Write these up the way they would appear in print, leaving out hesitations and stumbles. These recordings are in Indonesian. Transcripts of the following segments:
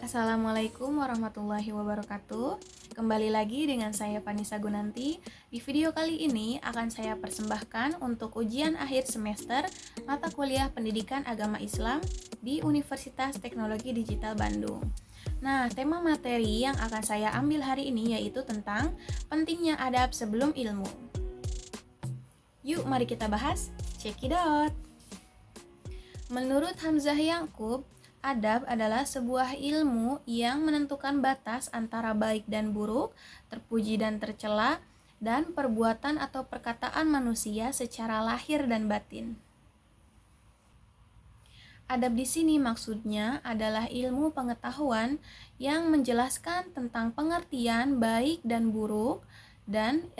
Assalamualaikum warahmatullahi wabarakatuh. Kembali lagi dengan saya Vanessa Gunanti. Di video kali ini akan saya persembahkan untuk ujian akhir semester mata kuliah Pendidikan Agama Islam di Universitas Teknologi Digital Bandung. Nah, tema materi yang akan saya ambil hari ini yaitu tentang pentingnya adab sebelum ilmu. Yuk, mari kita bahas. Check it out. Menurut Hamzah Yaqub, adab adalah sebuah ilmu yang menentukan batas antara baik dan buruk, terpuji dan tercela, dan perbuatan atau perkataan manusia secara lahir dan batin. Adab di sini maksudnya adalah ilmu pengetahuan yang menjelaskan tentang pengertian baik dan buruk, dan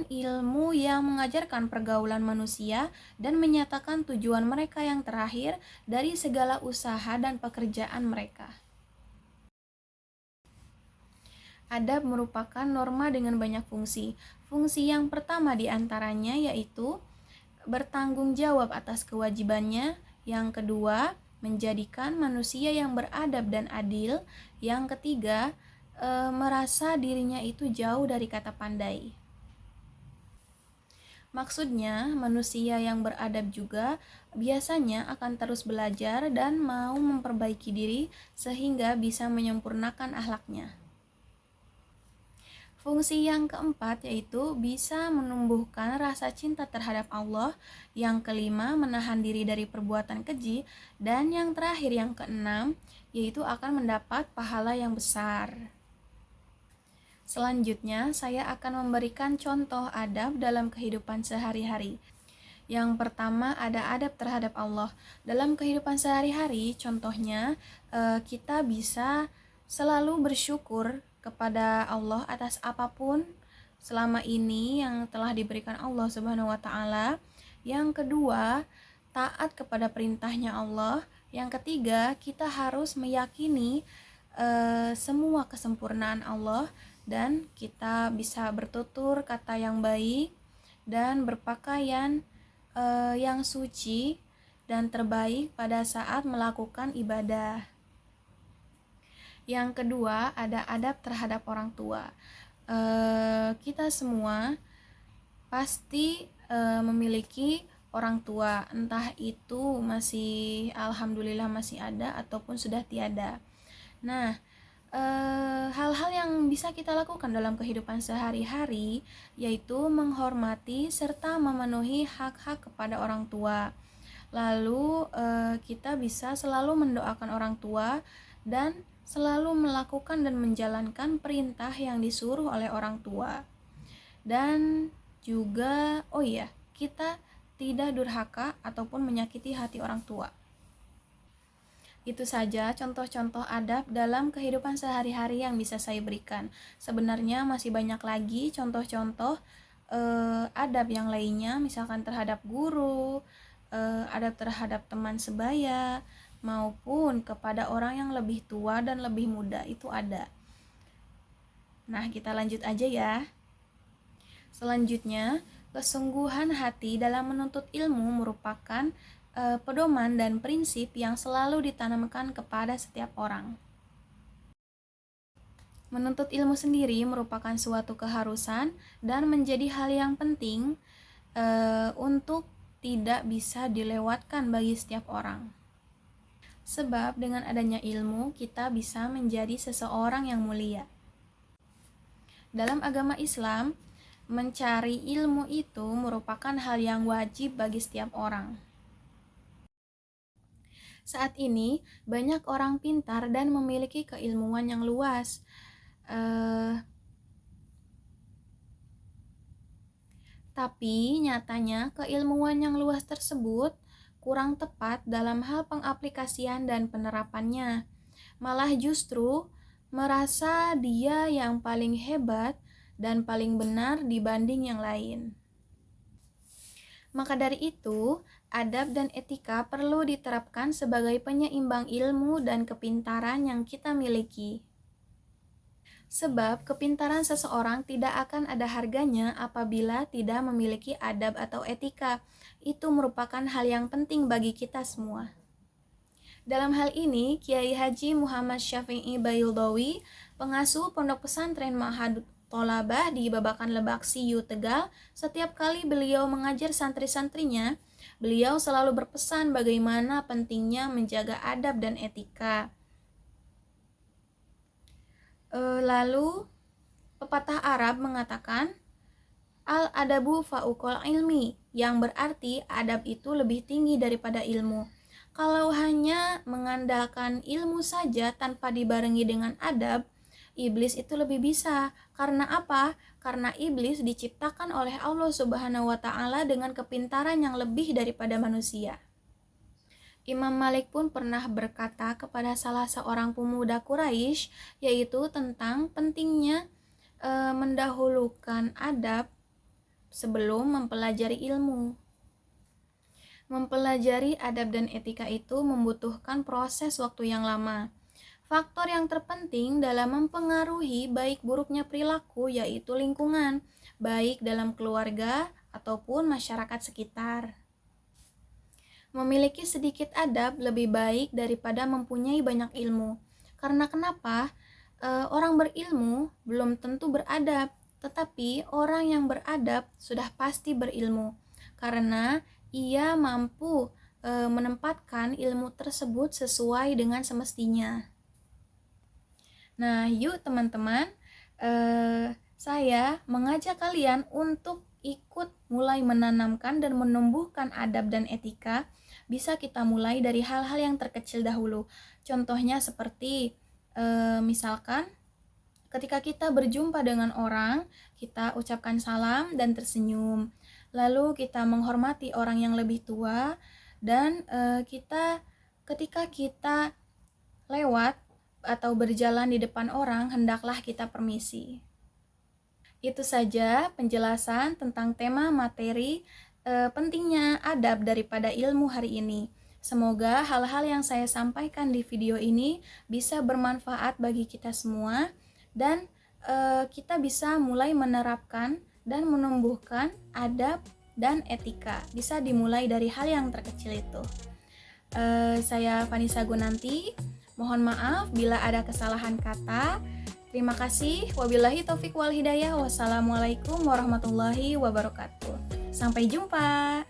ilmu yang mengajarkan pergaulan manusia dan menyatakan tujuan mereka yang terakhir dari segala usaha dan pekerjaan mereka. Adab merupakan norma dengan banyak fungsi. Fungsi yang pertama diantaranya yaitu bertanggung jawab atas kewajibannya. Yang kedua, menjadikan manusia yang beradab dan adil. Yang ketiga, merasa dirinya itu jauh dari kata pandai. Maksudnya, manusia yang beradab juga biasanya akan terus belajar dan mau memperbaiki diri sehingga bisa menyempurnakan akhlaknya. Fungsi yang keempat yaitu bisa menumbuhkan rasa cinta terhadap Allah. Yang kelima, menahan diri dari perbuatan keji. Dan yang terakhir, yang keenam, yaitu akan mendapat pahala yang besar. Selanjutnya, saya akan memberikan contoh adab dalam kehidupan sehari-hari. Yang pertama, ada adab terhadap Allah. Dalam kehidupan sehari-hari, contohnya kita bisa selalu bersyukur kepada Allah atas apapun selama ini yang telah diberikan Allah Subhanahu wa taala. Yang kedua, taat kepada perintahnya Allah. Yang ketiga, kita harus meyakini semua kesempurnaan Allah dan kita bisa bertutur kata yang baik dan berpakaian yang suci dan terbaik pada saat melakukan ibadah. Yang kedua, ada adab terhadap orang tua. Kita semua pasti memiliki orang tua, entah itu masih alhamdulillah masih ada ataupun sudah tiada. Nah, hal-hal yang bisa kita lakukan dalam kehidupan sehari-hari yaitu menghormati serta memenuhi hak-hak kepada orang tua. Lalu kita bisa selalu mendoakan orang tua dan selalu melakukan dan menjalankan perintah yang disuruh oleh orang tua. Dan juga kita tidak durhaka ataupun menyakiti hati orang tua. Itu saja contoh-contoh adab dalam kehidupan sehari-hari yang bisa saya berikan. Sebenarnya masih banyak lagi contoh-contoh adab yang lainnya, misalkan terhadap guru, adab terhadap teman sebaya, maupun kepada orang yang lebih tua dan lebih muda, itu ada. Nah, kita lanjut aja ya. Selanjutnya, kesungguhan hati dalam menuntut ilmu merupakan pedoman dan prinsip yang selalu ditanamkan kepada setiap orang. Menuntut ilmu sendiri merupakan suatu keharusan dan menjadi hal yang penting untuk tidak bisa dilewatkan bagi setiap orang. Sebab dengan adanya ilmu, kita bisa menjadi seseorang yang mulia. Dalam agama Islam, mencari ilmu itu merupakan hal yang wajib bagi setiap orang. Saat ini, banyak orang pintar dan memiliki keilmuan yang luas. Tapi nyatanya keilmuan yang luas tersebut kurang tepat dalam hal pengaplikasian dan penerapannya. Malah justru merasa dia yang paling hebat dan paling benar dibanding yang lain. Maka dari itu, adab dan etika perlu diterapkan sebagai penyeimbang ilmu dan kepintaran yang kita miliki. Sebab kepintaran seseorang tidak akan ada harganya apabila tidak memiliki adab atau etika. Itu merupakan hal yang penting bagi kita semua. Dalam hal ini, Kiai Haji Muhammad Syafi'i Bayuldawi, pengasuh Pondok Pesantren Ma'had Tolabah di Babakan Lebak Siyu Tegal, setiap kali beliau mengajar santri-santrinya, beliau selalu berpesan bagaimana pentingnya menjaga adab dan etika. Lalu, pepatah Arab mengatakan, al-adabu fa'uqal ilmi, yang berarti adab itu lebih tinggi daripada ilmu. Kalau hanya mengandalkan ilmu saja tanpa dibarengi dengan adab, iblis itu lebih bisa. Karena apa? Karena iblis diciptakan oleh Allah Subhanahu wa taala dengan kepintaran yang lebih daripada manusia. Imam Malik pun pernah berkata kepada salah seorang pemuda Quraisy, yaitu tentang pentingnya mendahulukan adab sebelum mempelajari ilmu. Mempelajari adab dan etika itu membutuhkan proses waktu yang lama. Faktor yang terpenting dalam mempengaruhi baik buruknya perilaku yaitu lingkungan, baik dalam keluarga ataupun masyarakat sekitar. Memiliki sedikit adab lebih baik daripada mempunyai banyak ilmu. Karena kenapa? Orang berilmu belum tentu beradab, tetapi orang yang beradab sudah pasti berilmu. Karena ia mampu menempatkan ilmu tersebut sesuai dengan semestinya. Nah, yuk teman-teman, saya mengajak kalian untuk ikut mulai menanamkan dan menumbuhkan adab dan etika. Bisa kita mulai dari hal-hal yang terkecil dahulu. Contohnya seperti misalkan ketika kita berjumpa dengan orang, kita ucapkan salam dan tersenyum. Lalu kita menghormati orang yang lebih tua, dan ketika kita lewat atau berjalan di depan orang, hendaklah kita permisi. Itu saja penjelasan tentang tema materi pentingnya adab daripada ilmu hari ini. Semoga hal-hal yang saya sampaikan di video ini bisa bermanfaat bagi kita semua, dan kita bisa mulai menerapkan dan menumbuhkan adab dan etika. Bisa dimulai dari hal yang terkecil itu. Saya Vanessa Gunanti, mohon maaf bila ada kesalahan kata. Terima kasih. Wabillahi taufik wal hidayah. Wassalamualaikum warahmatullahi wabarakatuh. Sampai jumpa.